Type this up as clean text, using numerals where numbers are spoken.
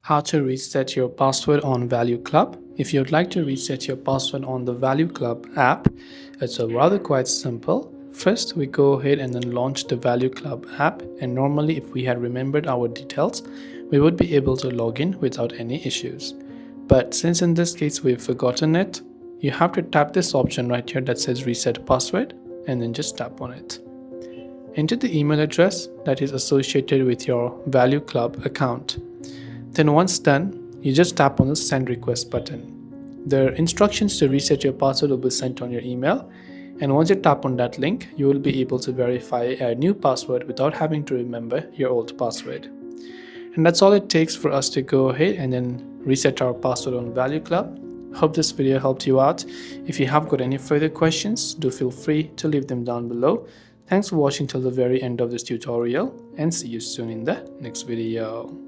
How to reset your password on ValueClub. If you'd like to reset your password on the ValueClub app, it's rather quite simple. First, we go ahead and then launch the ValueClub app, and normally if we had remembered our details, we would be able to log in without any issues. But since in this case we've forgotten it, you have to tap this option right here that says reset password and then just tap on it. Enter the email address that is associated with your ValueClub account. Then once done, you just tap on the send request button. The instructions to reset your password will be sent on your email, and once you tap on that link, you will be able to verify a new password without having to remember your old password. And that's all it takes for us to go ahead and then reset our password on ValueClub. Hope this video helped you out. If you have got any further questions, do feel free to leave them down below. Thanks for watching till the very end of this tutorial, and see you soon in the next video.